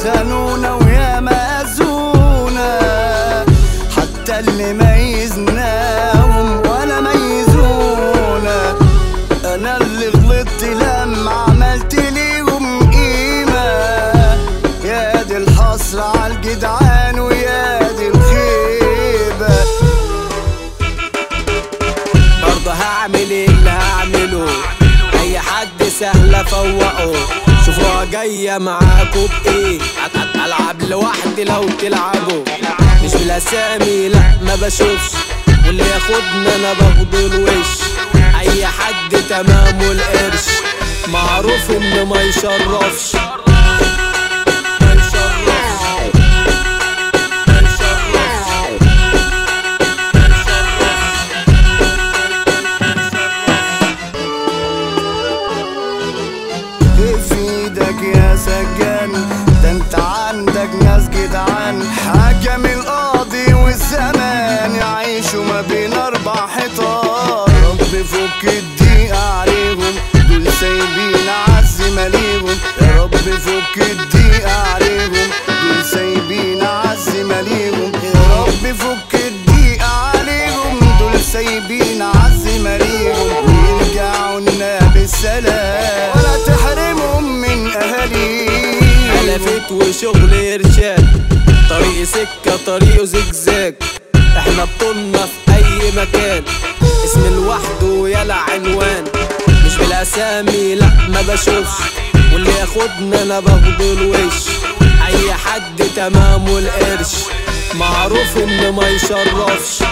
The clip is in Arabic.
خانونا ويا مأذونا، حتى اللي ميزناهم ولا ميزونا. أنا اللي غلطت لما عملت ليهم قيمة، يا دي الحسرة عالجدعان ويا دي الخيبة. برضه هعمل اللي هعمله، أي حد سهل أفوقه. شوفوها جاية معاكوا بإيه، ألعب لوحدي لو تلعبوا. مش بالأسامي لأ ما بشوفش، واللي ياخدنا أنا باخده الوش. أي حد تمامه القرش، معروف إنه ما يشرفش. يا سجان ده انت عندك ناس جدعان، حكم القاضي والزمان يعيشوا ما بين 4 حيطان. رب فك الضيقة عليهم، دول سايبين عز ماليهم. يا رب فك الضيقة عليهم، دول سايبين عز ماليهم. يا رب فك الضيقة عليهم، دول سايبين عز ماليهم. ويرجعوا لنا بالسلام ولا تحرمهم من أهالي. حلفت وشغل إرشاد، طريق سكة طريقه زجزاج. احنا بطولنا في أي مكان، اسم لوحده يلا عنوان. مش بالأسامي لأ ما بشوفش، واللي ياخدنا أنا باخده الوش. أي حد تمامه القرش، معروف إنه ما يشرفش.